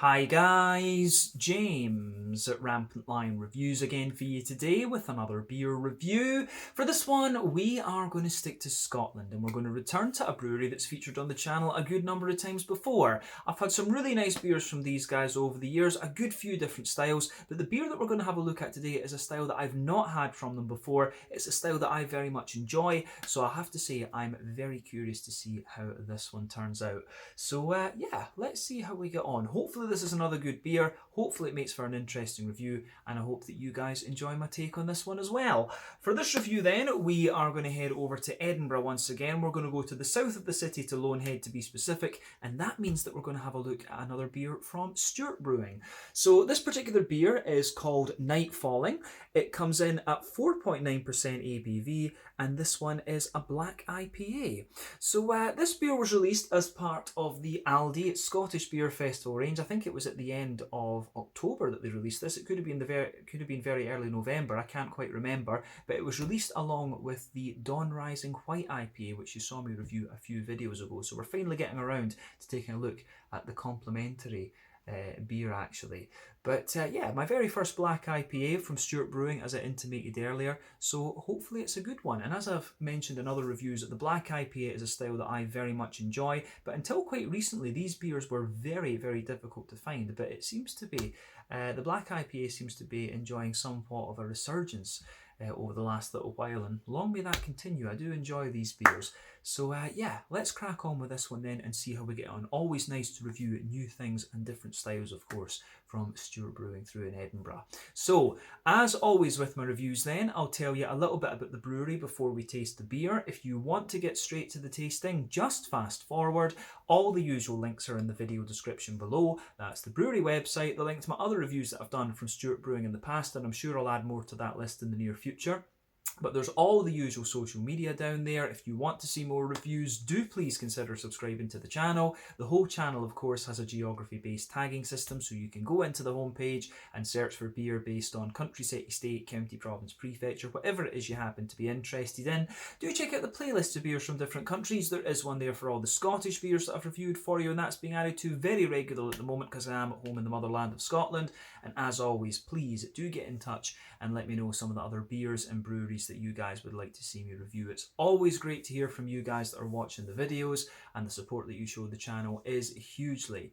Hi guys, James at Rampant Lion Reviews again for you today with another beer review. For this one, we are going to stick to Scotland and we're going to return to a brewery that's featured on the channel a good number of times before. I've had some really nice beers from these guys over the years, a good few different styles, but the beer that we're going to have a look at today is a style that I've not had from them before. It's a style that I very much enjoy, so I have to say I'm very curious to see how this one turns out. So yeah, let's see how we get on. Hopefully this is another good beer, hopefully it makes for an interesting review, and I hope that you guys enjoy my take on this one as well. For this review then, we are going to head over to Edinburgh once again. We're going to go to the south of the city, to Loanhead to be specific, and that means that we're going to have a look at another beer from Stewart Brewing. So this particular beer is called Night Falling. It comes in at 4.9% ABV, and this one is a black IPA. So this beer was released as part of the Aldi Scottish Beer Festival range. I think it was at the end of October that they released this. It could have been very early November. I can't quite remember, but it was released along with the Dawn Rising White IPA, which you saw me review a few videos ago. So we're finally getting around to taking a look at the complementary beer actually. But yeah, my very first black IPA from Stewart Brewing, as I intimated earlier, so hopefully it's a good one. And as I've mentioned in other reviews, the black IPA is a style that I very much enjoy, but until quite recently these beers were very difficult to find. But it seems to be the black IPA seems to be enjoying somewhat of a resurgence over the last little while, and long may that continue. I do enjoy these beers. So yeah, let's crack on with this one then and see how we get on. Always nice to review new things and different styles, of course, from Stewart Brewing through in Edinburgh. So, as always with my reviews then, I'll tell you a little bit about the brewery before we taste the beer. If you want to get straight to the tasting, just fast forward. All the usual links are in the video description below. That's the brewery website, the link to my other reviews that I've done from Stewart Brewing in the past, and I'm sure I'll add more to that list in the near future. But there's all the usual social media down there. If you want to see more reviews, do please consider subscribing to the channel. The whole channel, of course, has a geography-based tagging system, so you can go into the homepage and search for beer based on country, city, state, county, province, prefecture, whatever it is you happen to be interested in. Do check out the playlist of beers from different countries. There is one there for all the Scottish beers that I've reviewed for you, and that's being added to very regularly at the moment because I am at home in the motherland of Scotland. And as always, please do get in touch and let me know some of the other beers and breweries that you guys would like to see me review. It's always great to hear from you guys that are watching the videos, and the support that you show the channel is hugely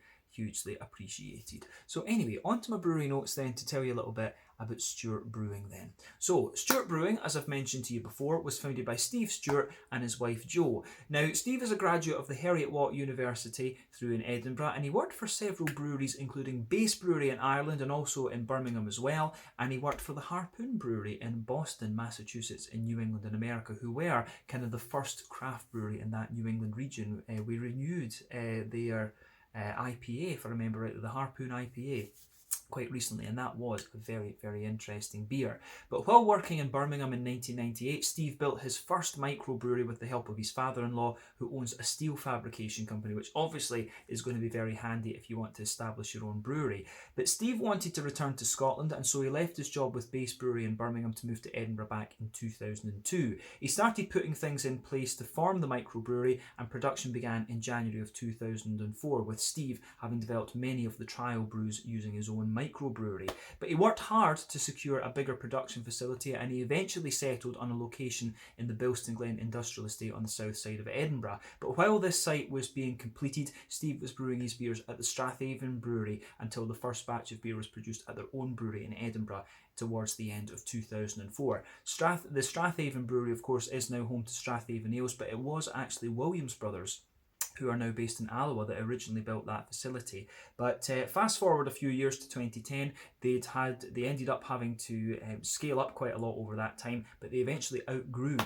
appreciated. So anyway, on to my brewery notes then to tell you a little bit about Stewart Brewing then. So Stewart Brewing, as I've mentioned to you before, was founded by Steve Stewart and his wife Jo. Now Steve is a graduate of the Heriot-Watt University through in Edinburgh, and he worked for several breweries including Base Brewery in Ireland and also in Birmingham as well, and he worked for the Harpoon Brewery in Boston, Massachusetts in New England in America, who were kind of the first craft brewery in that New England region. We renewed their IPA, if I remember rightly, the Harpoon IPA, quite recently, and that was a very interesting beer. But while working in Birmingham in 1998, Steve built his first microbrewery with the help of his father-in-law, who owns a steel fabrication company, which obviously is going to be very handy if you want to establish your own brewery. But Steve wanted to return to Scotland, and so he left his job with Base Brewery in Birmingham to move to Edinburgh back in 2002. He started putting things in place to form the microbrewery, and production began in January of 2004, with Steve having developed many of the trial brews using his own microbrewery. But he worked hard to secure a bigger production facility, and he eventually settled on a location in the Bilston Glen Industrial Estate on the south side of Edinburgh. But while this site was being completed, Steve was brewing his beers at the Strathaven Brewery until the first batch of beer was produced at their own brewery in Edinburgh towards the end of 2004. The Strathaven Brewery, of course, is now home to Strathaven Ales, but it was actually Williams Brothers, who are now based in Alloa, that originally built that facility. But fast forward a few years to 2010, they ended up having to scale up quite a lot over that time, but they eventually outgrew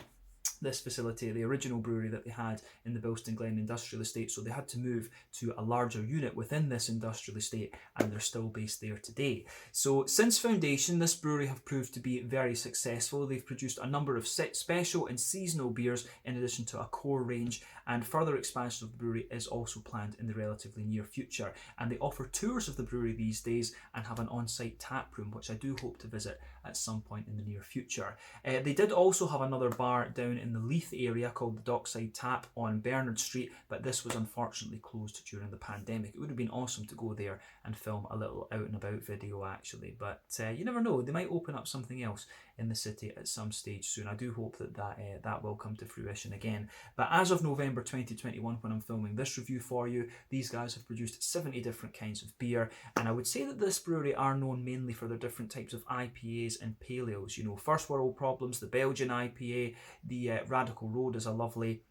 this facility, the original brewery that they had in the Bilston Glen Industrial Estate, so they had to move to a larger unit within this industrial estate, and they're still based there today. So since foundation, this brewery have proved to be very successful. They've produced a number of special and seasonal beers in addition to a core range, and further expansion of the brewery is also planned in the relatively near future. And they offer tours of the brewery these days and have an on-site tap room, which I do hope to visit at some point in the near future. They did also have another bar down down in the Leith area called the Dockside Tap on Bernard Street, but this was unfortunately closed during the pandemic. It would have been awesome to go there and film a little out and about video actually, but you never know, they might open up something else in the city at some stage soon. I do hope that that will come to fruition again. But as of November 2021, when I'm filming this review for you, these guys have produced 70 different kinds of beer, and I would say that this brewery are known mainly for their different types of IPAs and paleos. You know, First World Problems, the Belgian IPA, the Radical Road is a lovely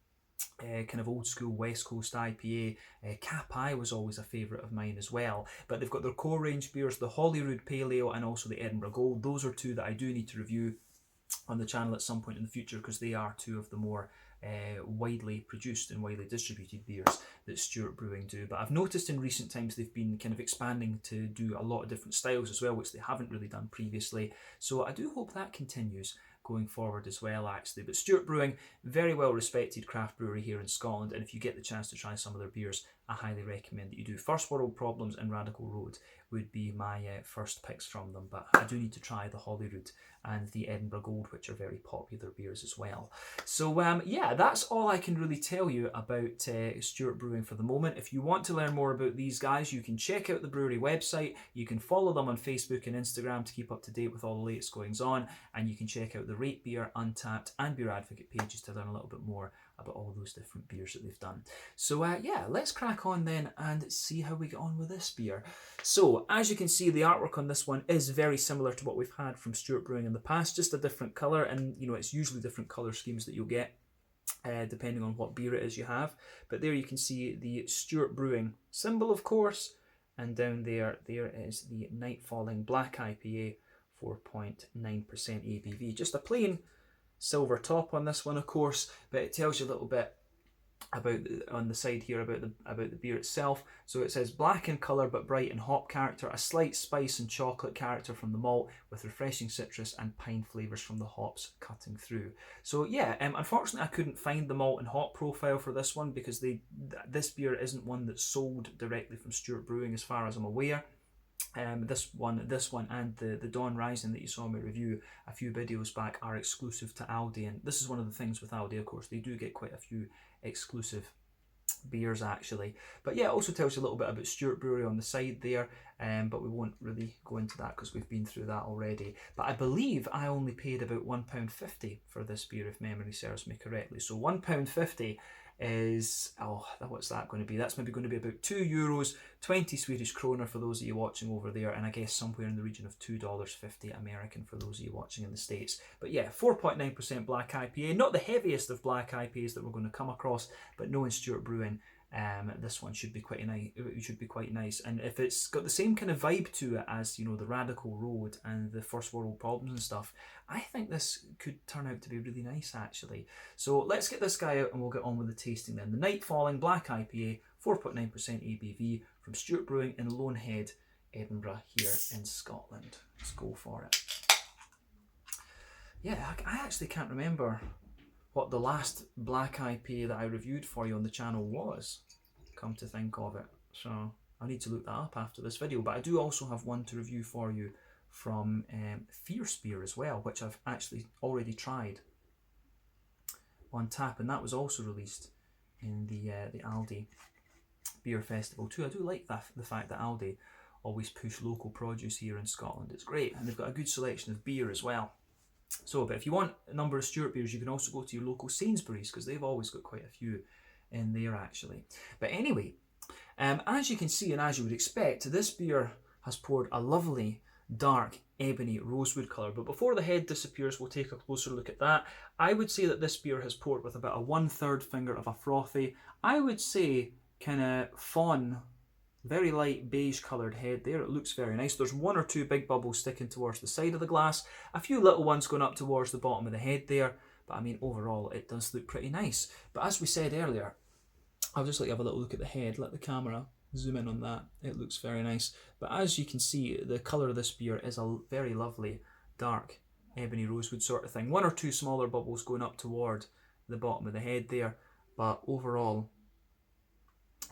kind of old school West Coast IPA. Cap I was always a favourite of mine as well. But they've got their core range beers, the Holyrood Paleo and also the Edinburgh Gold. Those are two that I do need to review on the channel at some point in the future, because they are two of the more widely produced and widely distributed beers that Stewart Brewing do. But I've noticed in recent times they've been kind of expanding to do a lot of different styles as well, which they haven't really done previously. So I do hope that continues going forward as well actually. But Stewart Brewing, very well respected craft brewery here in Scotland, and if you get the chance to try some of their beers, I highly recommend that you do. First World Problems and Radical Road would be my first picks from them, but I do need to try the Holyrood and the Edinburgh Gold, which are very popular beers as well. So yeah, that's all I can really tell you about Stewart Brewing for the moment. If you want to learn more about these guys, you can check out the brewery website, you can follow them on Facebook and Instagram to keep up to date with all the latest goings on, and you can check out the Rate Beer, Untappd and Beer Advocate pages to learn a little bit more about all those different beers that they've done. So yeah, let's crack on then and see how we get on with this beer. So as you can see, the artwork on this one is very similar to what we've had from Stewart Brewing in the past, just a different colour, and you know, it's usually different colour schemes that you'll get depending on what beer it is you have. But there you can see the Stewart Brewing symbol, of course, and down there is the Night Falling Black IPA, 4.9% ABV. Just a plain silver top on this one, of course, but it tells you a little bit about on the side here about the beer itself. So it says black in colour but bright in hop character, a slight spice and chocolate character from the malt with refreshing citrus and pine flavours from the hops cutting through. So yeah, unfortunately I couldn't find the malt and hop profile for this one, because this beer isn't one that's sold directly from Stewart Brewing as far as I'm aware. This one and the Dawn Rising that you saw in my review a few videos back are exclusive to Aldi, and this is one of the things with Aldi, of course, they do get quite a few exclusive beers actually. But yeah, it also tells you a little bit about Stewart Brewery on the side there, but we won't really go into that because we've been through that already. But I believe I only paid about £1.50 for this beer, if memory serves me correctly. So £1.50 is, oh, what's that going to be? That's maybe going to be about €2, 20 Swedish kroner for those of you watching over there, and I guess somewhere in the region of $2.50 American for those of you watching in the States. But yeah, 4.9% black IPA, not the heaviest of black IPAs that we're going to come across, but knowing Stewart Brewing, this one should be quite nice. It should be quite nice, and if it's got the same kind of vibe to it as, you know, the Radical Road and the First World Problems and stuff, I think this could turn out to be really nice actually. So let's get this guy out and we'll get on with the tasting then. The Night Falling Black IPA, 4.9% ABV from Stewart Brewing in Lonehead, Edinburgh here in Scotland. Let's go for it. Yeah, I actually can't remember what the last black IPA that I reviewed for you on the channel was, come to think of it. So I need to look that up after this video. But I do also have one to review for you from Fierce Beer as well, which I've actually already tried on tap, and that was also released in the Aldi Beer Festival too. I do like the fact that Aldi always push local produce here in Scotland. It's great, and they've got a good selection of beer as well. So, but if you want a number of Stewart beers, you can also go to your local Sainsbury's, because they've always got quite a few in there actually. But anyway, as you can see and as you would expect, this beer has poured a lovely dark ebony rosewood colour. But before the head disappears, we'll take a closer look at that. I would say that this beer has poured with about a 1/3 finger of a frothy, I would say kind of fawn, very light beige coloured head there. It looks very nice. There's one or two big bubbles sticking towards the side of the glass, a few little ones going up towards the bottom of the head there, but I mean overall it does look pretty nice. But as we said earlier, I'll just let you have a little look at the head, let the camera zoom in on that. It looks very nice. But as you can see, the colour of this beer is a very lovely dark ebony rosewood sort of thing. One or two smaller bubbles going up toward the bottom of the head there, but overall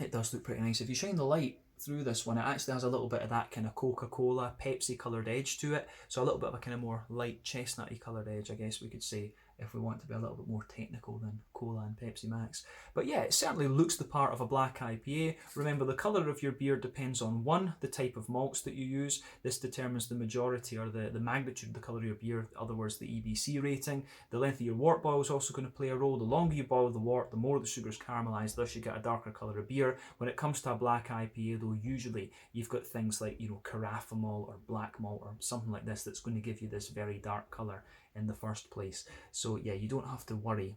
it does look pretty nice. If you shine the light through this one, it actually has a little bit of that kind of Coca-Cola, Pepsi coloured edge to it. So a little bit of a kind of more light chestnutty coloured edge, I guess we could say, if we want to be a little bit more technical than Cola and Pepsi Max. But yeah, it certainly looks the part of a black IPA. Remember, the colour of your beer depends on, one, the type of malts that you use. This determines the majority or the magnitude of the colour of your beer, in other words, the EBC rating. The length of your wort boil is also going to play a role. The longer you boil the wort, the more the sugar's caramelised, thus you get a darker colour of beer. When it comes to a black IPA though, usually you've got things like, carafa malt or black malt or something like this that's going to give you this very dark colour in the first place. So yeah, you don't have to worry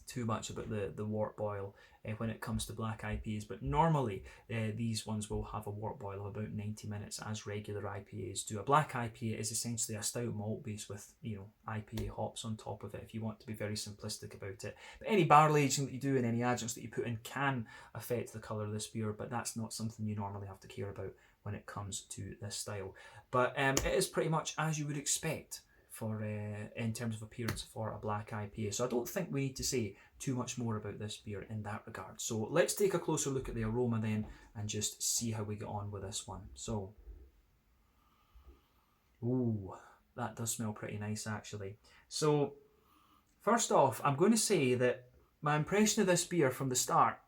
too much about the wort boil when it comes to black IPAs, but normally these ones will have a wort boil of about 90 minutes as regular IPAs do. A black IPA is essentially a stout malt base with IPA hops on top of it, if you want to be very simplistic about it. But any barrel aging that you do and any adjuncts that you put in can affect the colour of this beer, but that's not something you normally have to care about when it comes to this style. But it is pretty much as you would expect for in terms of appearance for a black IPA. So I don't think we need to say too much more about this beer in that regard. So let's take a closer look at the aroma then and just see how we get on with this one. So, ooh, that does smell pretty nice actually. So first off, I'm going to say that my impression of this beer from the start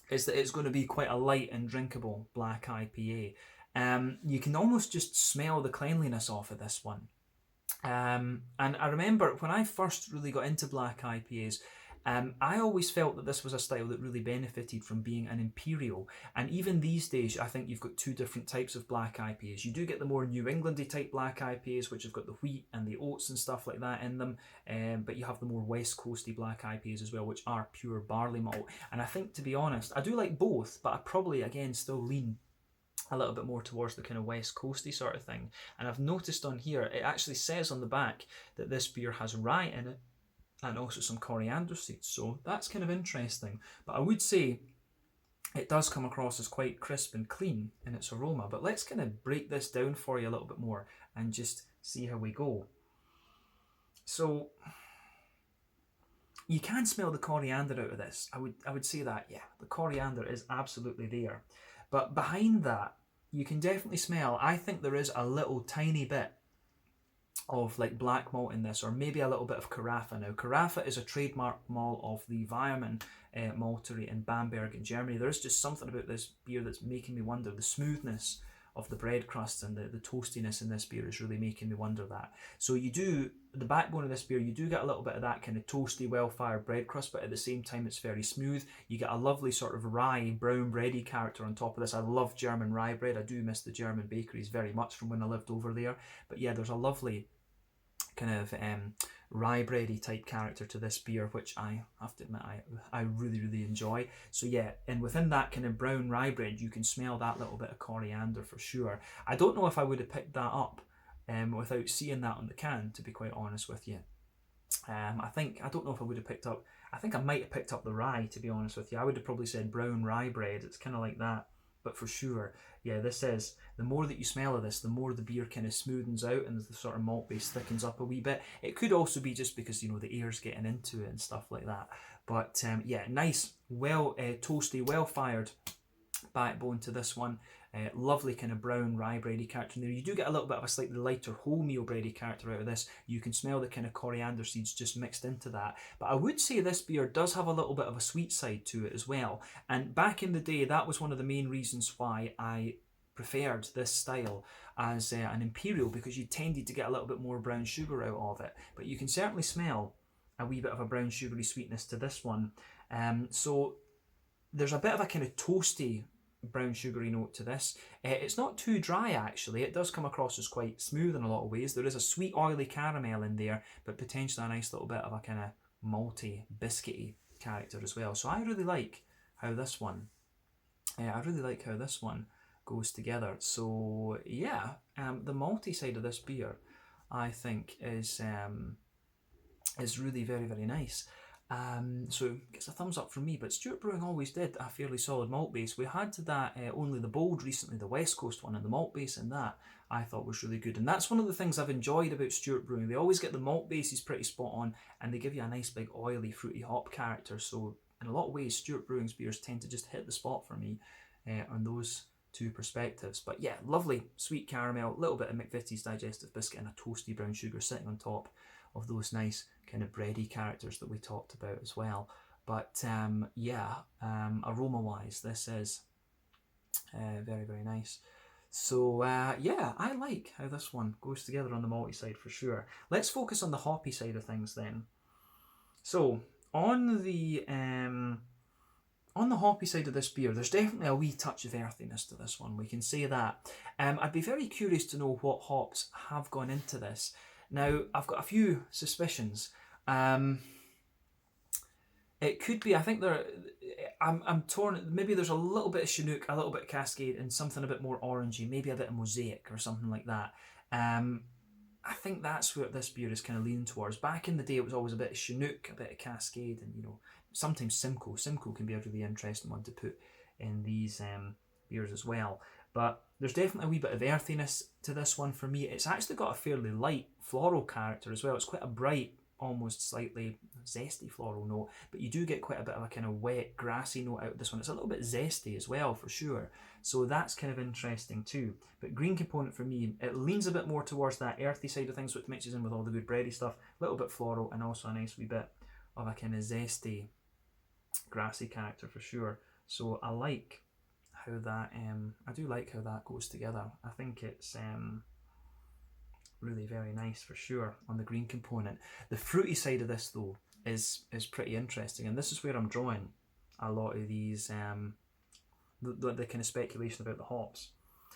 is that it's going to be quite a light and drinkable black IPA. You can almost just smell the cleanliness off of this one. And I remember when I first really got into black IPAs, I always felt that this was a style that really benefited from being an imperial. And even these days, I think you've got two different types of black IPAs. You do get the more New Englandy type black IPAs, which have got the wheat and the oats and stuff like that in them. But you have the more West Coasty black IPAs as well, which are pure barley malt. And I think, to be honest, I do like both, but I probably, again, still lean a little bit more towards the kind of West Coasty sort of thing. And I've noticed on here, it actually says on the back that this beer has rye in it and also some coriander seeds. So that's kind of interesting. But I would say it does come across as quite crisp and clean in its aroma. But let's kind of break this down for you a little bit more and just see how we go. So you can smell the coriander out of this. I would say that, yeah, the coriander is absolutely there. But behind that, you can definitely smell, I think there is a little tiny bit of like black malt in this, or maybe a little bit of carafa. Now, carafa is a trademark malt of the Weyermann maltery in Bamberg in Germany. There is just something about this beer that's making me wonder. The smoothness of the bread crust and the toastiness in this beer is really making me wonder that. So you do, the backbone of this beer, you do get a little bit of that kind of toasty, well-fired bread crust, but at the same time it's very smooth. You get a lovely sort of rye, brown bready character on top of this. I love German rye bread. I do miss the German bakeries very much from when I lived over there. But yeah, there's a lovely kind of rye bready type character to this beer, which I have to admit I really, really enjoy. So yeah, and within that kind of brown rye bread, you can smell that little bit of coriander for sure. I don't know if I would have picked that up without seeing that on the can, to be quite honest with you. I don't know if I would have picked up, I think I might have picked up the rye, to be honest with you. I would have probably said brown rye bread. It's kind of like that. But for sure, yeah, this is, the more that you smell of this, the more the beer kind of smoothens out and the sort of malt base thickens up a wee bit. It could also be just because, the air's getting into it and stuff like that. But yeah, nice, toasty, well-fired backbone to this one. Lovely kind of brown rye bready character in there. You do get a little bit of a slightly lighter wholemeal bready character out of this. You can smell the kind of coriander seeds just mixed into that. But I would say this beer does have a little bit of a sweet side to it as well. And back in the day, that was one of the main reasons why I preferred this style as an imperial, because you tended to get a little bit more brown sugar out of it. But you can certainly smell a wee bit of a brown sugary sweetness to this one. So there's a bit of a kind of toasty brown sugary note to this. It's not too dry actually. It does come across as quite smooth in a lot of ways. There is a sweet oily caramel in there, but potentially a nice little bit of a kind of malty, biscuity character as well. So I really like how this one goes together. So yeah, the malty side of this beer I think is really very, very nice. So it gets a thumbs up from me, but Stewart Brewing always did a fairly solid malt base. We had that only the bold recently, the West Coast one, and the malt base in that I thought was really good. And that's one of the things I've enjoyed about Stewart Brewing. They always get the malt bases pretty spot on, and they give you a nice big oily fruity hop character. So in a lot of ways, Stewart Brewing's beers tend to just hit the spot for me on those two perspectives. But yeah, lovely sweet caramel, little bit of McVitie's digestive biscuit, and a toasty brown sugar sitting on top of those nice kind of bready characters that we talked about as well. But yeah, aroma wise, this is very, very nice. So yeah, I like how this one goes together on the malty side for sure. Let's focus on the hoppy side of things then. So on the hoppy side of this beer, there's definitely a wee touch of earthiness to this one. We can say that. I'd be very curious to know what hops have gone into this. Now, I've got a few suspicions. It could be, I think I'm torn. Maybe there's a little bit of Chinook, a little bit of Cascade, and something a bit more orangey, maybe a bit of Mosaic or something like that. I think that's where this beer is kind of leaning towards. Back in the day, it was always a bit of Chinook, a bit of Cascade, and sometimes Simcoe. Simcoe can be a really interesting one to put in these beers as well. But there's definitely a wee bit of earthiness to this one for me. It's actually got a fairly light floral character as well. It's quite a bright, almost slightly zesty floral note, but you do get quite a bit of a kind of wet, grassy note out of this one. It's a little bit zesty as well, for sure. So that's kind of interesting too. But green component for me, it leans a bit more towards that earthy side of things, which mixes in with all the good bready stuff. A little bit floral and also a nice wee bit of a kind of zesty, grassy character for sure. So I like how that, I do like how that goes together. I think it's really very nice for sure on the green component. The fruity side of this though is pretty interesting, and this is where I'm drawing a lot of these the kind of speculation about the hops.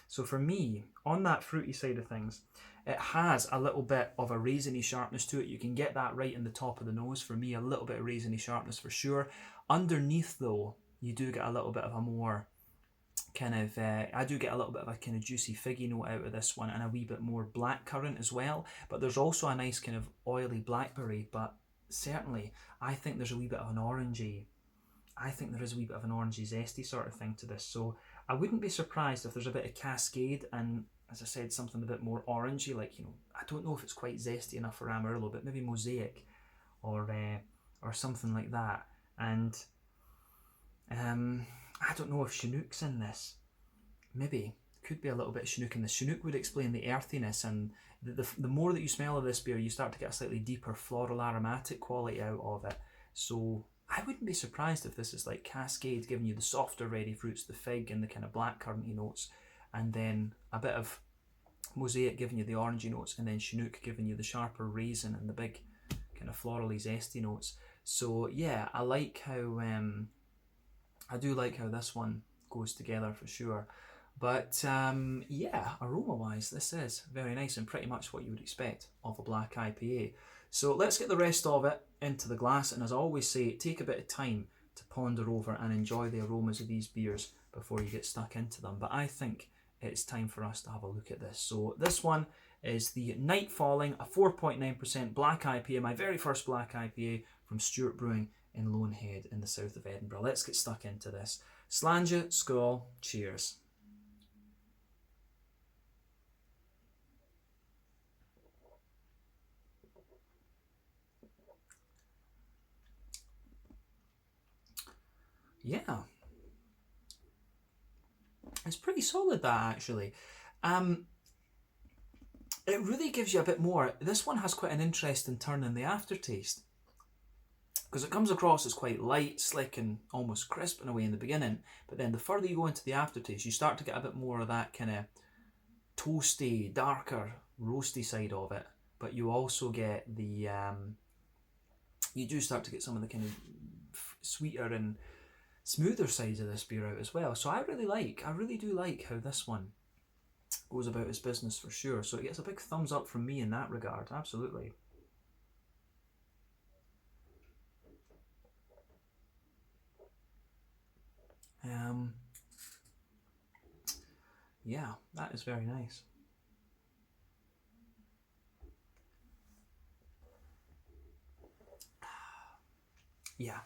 So for me, on that fruity side of things, it has a little bit of a raisiny sharpness to it. You can get that right in the top of the nose. For me, a little bit of raisiny sharpness for sure. Underneath though, you do get a little bit of a more kind of, I do get a little bit of a kind of juicy figgy note out of this one, and a wee bit more blackcurrant as well. But there's also a nice kind of oily blackberry, but certainly I think there's a wee bit of an orangey, I think there is a wee bit of an orangey zesty sort of thing to this. So I wouldn't be surprised if there's a bit of Cascade and, as I said, something a bit more orangey, like, I don't know if it's quite zesty enough for Amarillo, but maybe Mosaic or something like that. And I don't know if Chinook's in this. Maybe. Could be a little bit of Chinook in this. Chinook would explain the earthiness, and the more that you smell of this beer, you start to get a slightly deeper floral aromatic quality out of it. So I wouldn't be surprised if this is like Cascade giving you the softer ready fruits, the fig and the kind of blackcurranty notes, and then a bit of Mosaic giving you the orangey notes, and then Chinook giving you the sharper raisin and the big kind of florally zesty notes. So yeah, I like how I do like how this one goes together for sure. But yeah, aroma wise, this is very nice and pretty much what you would expect of a black IPA. So let's get the rest of it into the glass, and as I always say, take a bit of time to ponder over and enjoy the aromas of these beers before you get stuck into them. But I think it's time for us to have a look at this. So this one is the Night Falling, a 4.9% black IPA, my very first black IPA from Stewart Brewing in Lonehead in the south of Edinburgh. Let's get stuck into this. Slàinte, skål, cheers. Yeah, it's pretty solid, that actually. It really gives you a bit more. This one has quite an interesting turn in the aftertaste, because it comes across as quite light, slick and almost crisp in a way in the beginning, but then the further you go into the aftertaste, you start to get a bit more of that kind of toasty, darker, roasty side of it, but you also get the you do start to get some of the kind of sweeter and smoother sides of this beer out as well. So I really do like how this one goes about its business for sure. So it gets a big thumbs up from me in that regard, absolutely. Yeah, that is very nice. Yeah,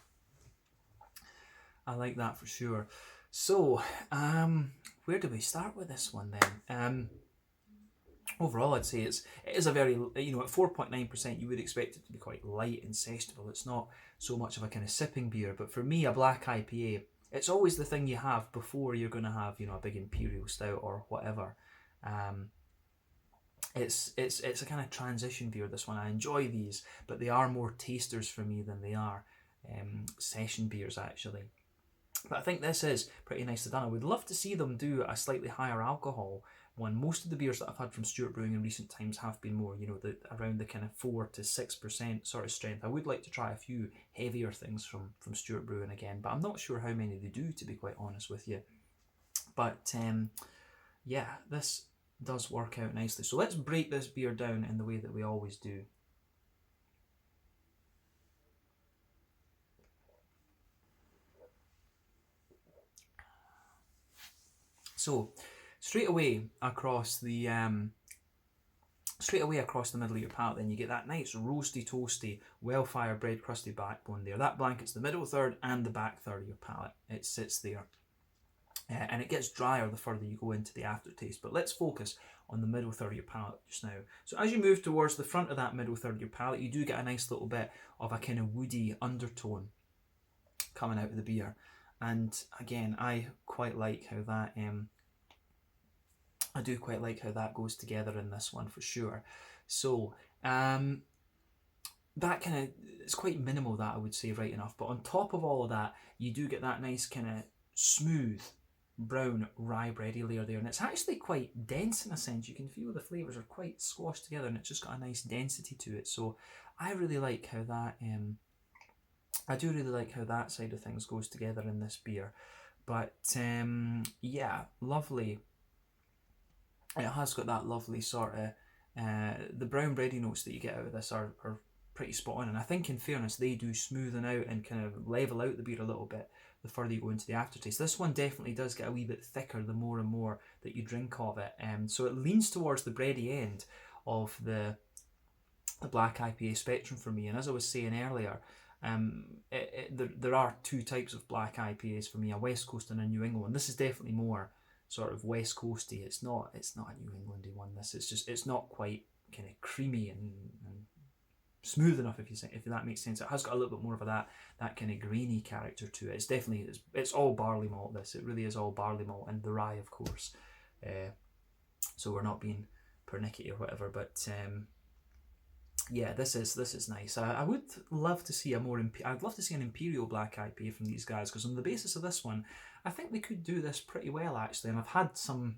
I like that for sure. So, where do we start with this one then? Overall, I'd say it is a very, at 4.9%, you would expect it to be quite light and zestful. It's not so much of a kind of sipping beer, but for me, a black IPA, it's always the thing you have before you're going to have, a big imperial stout or whatever. it's a kind of transition beer, this one. I enjoy these, but they are more tasters for me than they are session beers, actually. But I think this is pretty nicely done. I would love to see them do a slightly higher alcohol one. Most of the beers that I've had from Stewart Brewing in recent times have been more, around the kind of 4 to 6% sort of strength. I would like to try a few heavier things from Stewart Brewing again, but I'm not sure how many they do, to be quite honest with you. But yeah, this does work out nicely. So let's break this beer down in the way that we always do. So straight away across the middle of your palate, then you get that nice roasty, toasty, well-fired bread crusty backbone there. That blankets the middle third and the back third of your palate. It sits there. And it gets drier the further you go into the aftertaste. But let's focus on the middle third of your palate just now. So as you move towards the front of that middle third of your palate, you do get a nice little bit of a kind of woody undertone coming out of the beer. And again, I quite like how that I do quite like how that goes together in this one for sure. So that kind of, it's quite minimal, that I would say, right enough. But on top of all of that, you do get that nice kind of smooth brown rye bready layer there, and it's actually quite dense in a sense. You can feel the flavours are quite squashed together, and it's just got a nice density to it. So I really like how that I do really like how that side of things goes together in this beer. But yeah, lovely. It has got that lovely sort of the brown bready notes that you get out of this are pretty spot on, and I think in fairness they do smoothen out and kind of level out the beer a little bit the further you go into the aftertaste. This one definitely does get a wee bit thicker the more and more that you drink of it, so it leans towards the bready end of the black IPA spectrum for me. And as I was saying earlier, there are two types of black IPAs for me, a West Coast and a New England. This is definitely more sort of West Coasty. It's not a New Englandy one. It's not quite kind of creamy and smooth enough, if that makes sense. It has got a little bit more of that kind of grainy character to it. It's all barley malt. This, it really is all barley malt, and the rye, of course. So we're not being pernickety or whatever, but yeah, this is nice. I would love to see I'd love to see an Imperial Black IPA from these guys, because on the basis of this one, I think they could do this pretty well actually. And I've had some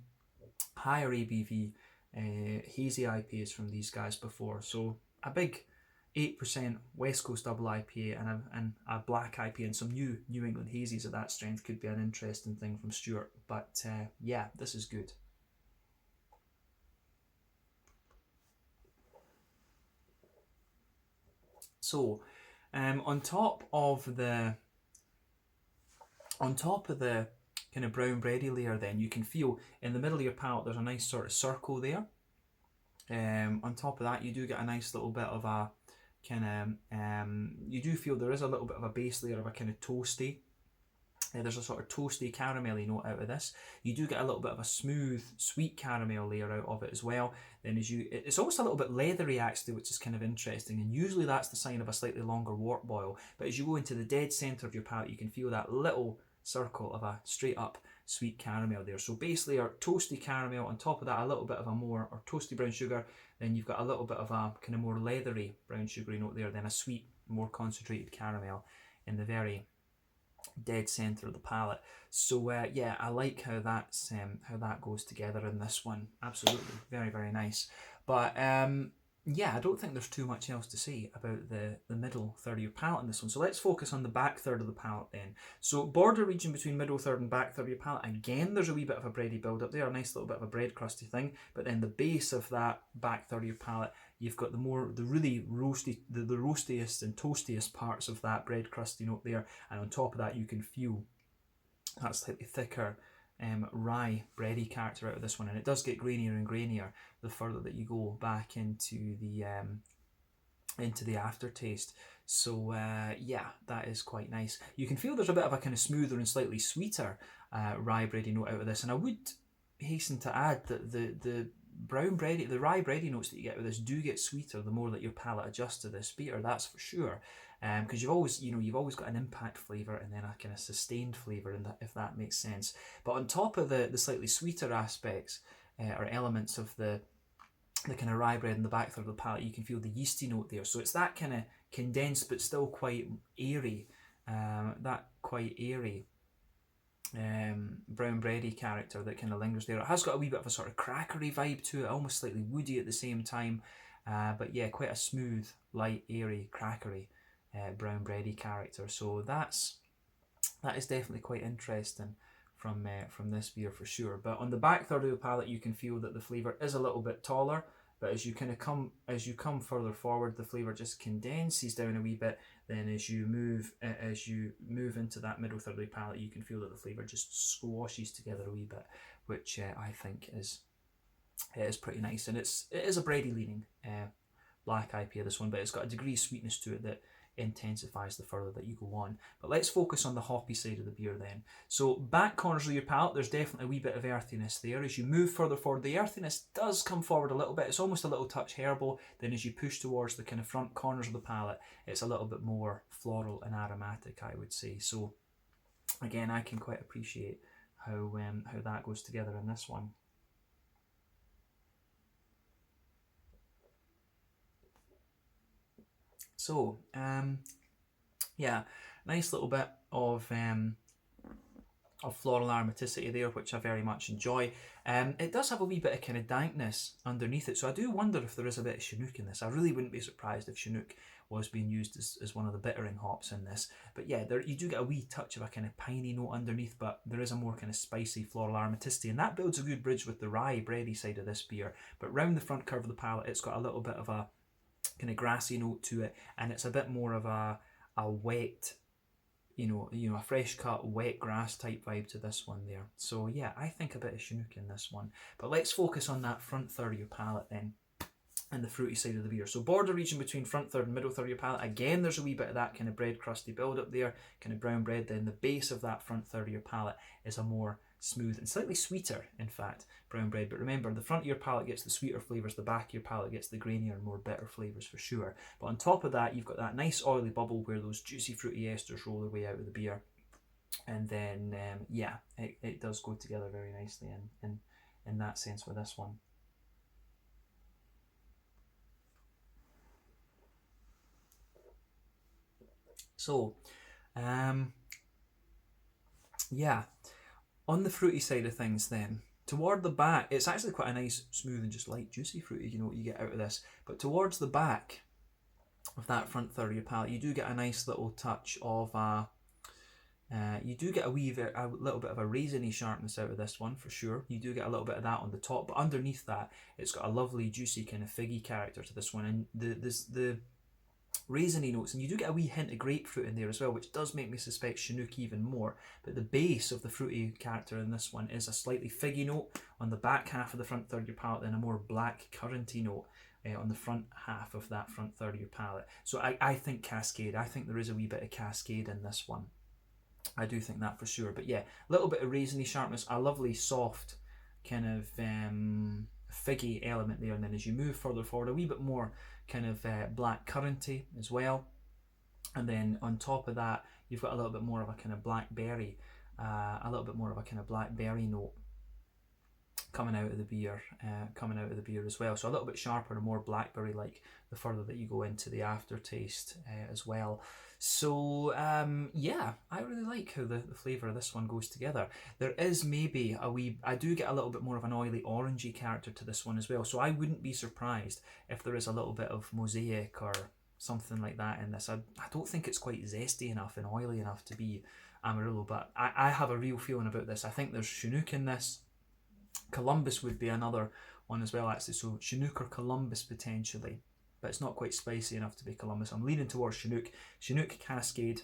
higher ABV hazy IPAs from these guys before, so a big 8% West Coast double IPA and a black IPA and some New England hazies of that strength could be an interesting thing from Stewart. But yeah, this is good. So on top of the kind of brown bready layer, then you can feel in the middle of your palate there's a nice sort of circle there. On top of that, you do get a nice little bit of a kind of you do feel there is a little bit of a base layer of a kind of toasty. There's a sort of toasty caramelly note out of this. You do get a little bit of a smooth, sweet caramel layer out of it as well. Then it's almost a little bit leathery actually, which is kind of interesting. And usually that's the sign of a slightly longer wort boil. But as you go into the dead centre of your palate, you can feel that little circle of a straight up sweet caramel there. So base layer, toasty caramel. On top of that, a little bit of a more, or toasty brown sugar. Then you've got a little bit of a kind of more leathery brown sugary note there. Then a sweet, more concentrated caramel in the very dead centre of the palate. So yeah, I like how that goes together in this one. Absolutely, very, very nice. But yeah, I don't think there's too much else to say about the middle third of your palate in this one. So let's focus on the back third of the palate then. So border region between middle third and back third of your palate. Again, there's a wee bit of a bready build up there, a nice little bit of a bread crusty thing. But then the base of that back third of your palate, you've got the really roasty, the roastiest and toastiest parts of that bread crusty note there. And on top of that, you can feel that slightly thicker rye bready character out of this one, and it does get grainier and grainier the further that you go back into the aftertaste. So yeah, that is quite nice. You can feel there's a bit of a kind of smoother and slightly sweeter rye bready note out of this, and I would hasten to add that the rye bready notes that you get with this do get sweeter the more that your palate adjusts to this beer. That's for sure. Because you've always got an impact flavour and then a kind of sustained flavour, if that makes sense. But on top of the slightly sweeter aspects or elements of the the kind of rye bread in the back third of the palate, you can feel the yeasty note there. So it's that kind of condensed but still quite airy, brown bready character that kind of lingers there. It has got a wee bit of a sort of crackery vibe to it, almost slightly woody at the same time. But yeah, quite a smooth, light, airy, crackery brown bready character. So that is definitely quite interesting from this beer for sure. But on the back third of the palate, you can feel that the flavour is a little bit taller. But as you come further forward, the flavour just condenses down a wee bit. Then as you move into that middle third of the palate, you can feel that the flavour just squashes together a wee bit, which I think is pretty nice. And it is a bready leaning black IPA, this one, but it's got a degree of sweetness to it that intensifies the further that you go on. But let's focus on the hoppy side of the beer then. So back corners of your palate, there's definitely a wee bit of earthiness there. As you move further forward, the earthiness does come forward a little bit. It's almost a little touch herbal. Then as you push towards the kind of front corners of the palate, it's a little bit more floral and aromatic, I would say. So again, I can quite appreciate how that goes together in this one. So, yeah, nice little bit of floral aromaticity there, which I very much enjoy. It does have a wee bit of kind of dankness underneath it, so I do wonder if there is a bit of Chinook in this. I really wouldn't be surprised if Chinook was being used as one of the bittering hops in this. But yeah, you do get a wee touch of a kind of piney note underneath, but there is a more kind of spicy floral aromaticity, and that builds a good bridge with the rye bready side of this beer. But round the front curve of the palate, it's got a little bit of a kind of grassy note to it, and it's a bit more of a wet, a fresh cut wet grass type vibe to this one there. So yeah, I think a bit of Chinook in this one. But let's focus on that front third of your palate then, and the fruity side of the beer. So border region between front third and middle third of your palate, again there's a wee bit of that kind of bread crusty build up there, kind of brown bread. Then the base of that front third of your palate is a more smooth and slightly sweeter, in fact, brown bread. But remember, the front of your palate gets the sweeter flavours, the back of your palate gets the grainier and more bitter flavours for sure. But on top of that, you've got that nice oily bubble where those juicy fruity esters roll their way out of the beer. And then, yeah, it does go together very nicely in that sense with this one. So, yeah, on the fruity side of things then, toward the back, it's actually quite a nice, smooth and just light, juicy fruity, what you get out of this. But towards the back of that front third of your palate, you do get a nice little touch of you do get a little bit of a raisiny sharpness out of this one for sure. You do get a little bit of that on the top, but underneath that, it's got a lovely, juicy kind of figgy character to this one, and the raisiny notes, and you do get a wee hint of grapefruit in there as well, which does make me suspect Chinook even more. But the base of the fruity character in this one is a slightly figgy note on the back half of the front third of your palate, then a more black curranty note on the front half of that front third of your palate. So I think Cascade. I think there is a wee bit of Cascade in this one. I do think that for sure. But yeah, a little bit of raisiny sharpness, a lovely soft kind of figgy element there, and then as you move further forward, a wee bit more kind of black curranty as well. And then on top of that, you've got a little bit more of a kind of blackberry, note coming out of the beer, as well. So a little bit sharper and more blackberry like the further that you go into the aftertaste as well. So yeah, I really like how the flavour of this one goes together. There is maybe I do get a little bit more of an oily orangey character to this one as well, so I wouldn't be surprised if there is a little bit of mosaic or something like that in this. I don't think it's quite zesty enough and oily enough to be Amarillo, but I have a real feeling about this. I think there's Chinook in this. Columbus would be another one as well, actually, so Chinook or Columbus potentially, but it's not quite spicy enough to be Columbus. I'm leaning towards Chinook, Cascade,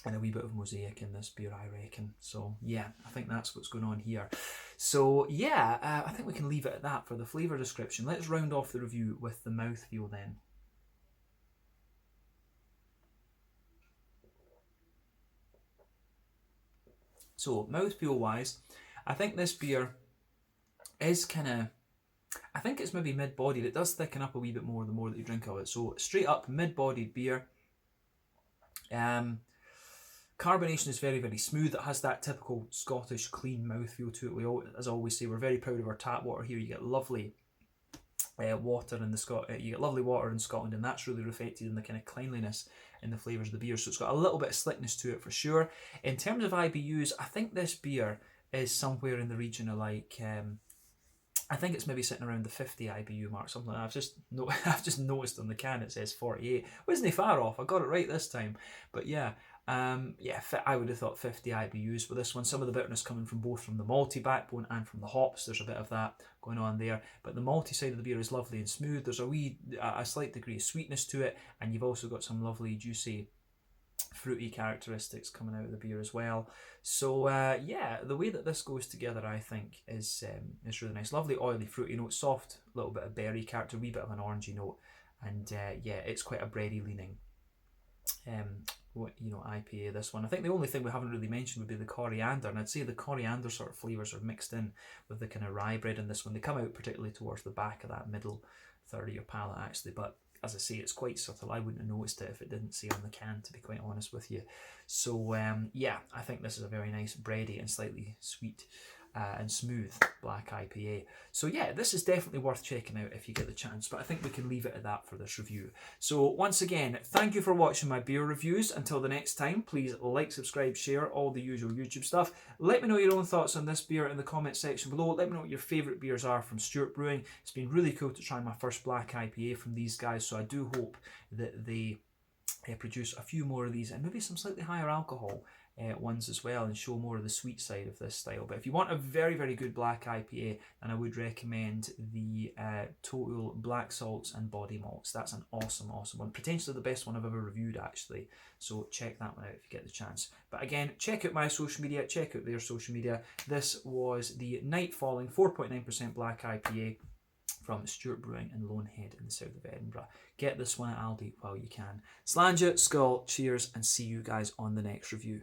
and a wee bit of mosaic in this beer, I reckon. So yeah, I think that's what's going on here. So yeah, I think we can leave it at that for the flavour description. Let's round off the review with the mouthfeel then. So mouthfeel wise, I think this beer is I think it's maybe mid-bodied. It does thicken up a wee bit more the more that you drink of it. So straight up mid-bodied beer. Carbonation is very, very smooth. It has that typical Scottish clean mouthfeel to it. As I always say, we're very proud of our tap water here. You get lovely water in the you get lovely water in Scotland, and that's really reflected in the kind of cleanliness in the flavours of the beer. So it's got a little bit of slickness to it for sure. In terms of IBUs, I think this beer is somewhere in the region of like I think it's maybe sitting around the 50 IBU mark, something like that. I've just noticed on the can it says 48. Wasn't far off. I got it right this time. But yeah, I would have thought 50 IBUs with this one. Some of the bitterness coming from both from the malty backbone and from the hops. There's a bit of that going on there. But the malty side of the beer is lovely and smooth. There's a slight degree of sweetness to it, and you've also got some lovely juicy fruity characteristics coming out of the beer as well. So the way that this goes together, I think, is really nice. Lovely oily fruity note, soft little bit of berry character, wee bit of an orangey note, and it's quite a bready leaning IPA, this one. I think the only thing we haven't really mentioned would be the coriander, and I'd say the coriander sort of flavours are mixed in with the kind of rye bread in this one. They come out particularly towards the back of that middle third of your palate actually, but as I say, it's quite subtle. I wouldn't have noticed it if it didn't say on the can, to be quite honest with you. So I think this is a very nice bready and slightly sweet and smooth black IPA. So yeah, this is definitely worth checking out if you get the chance, but I think we can leave it at that for this review. So once again, thank you for watching my beer reviews. Until the next time, please like, subscribe, share, all the usual YouTube stuff. Let me know your own thoughts on this beer in the comment section below. Let me know what your favourite beers are from Stewart Brewing. It's been really cool to try my first black IPA from these guys, so I do hope that they produce a few more of these and maybe some slightly higher alcohol ones as well, and show more of the sweet side of this style. But if you want a very, very good black IPA, then I would recommend the Total Black Salts and Body Malts. That's an awesome one. Potentially the best one I've ever reviewed, actually. So check that one out if you get the chance. But again, check out my social media, check out their social media. This was the Night Falling 4.9% Black IPA from Stewart Brewing in Lonehead in the south of Edinburgh. Get this one at Aldi while you can. Slàinte, skull, cheers, and see you guys on the next review.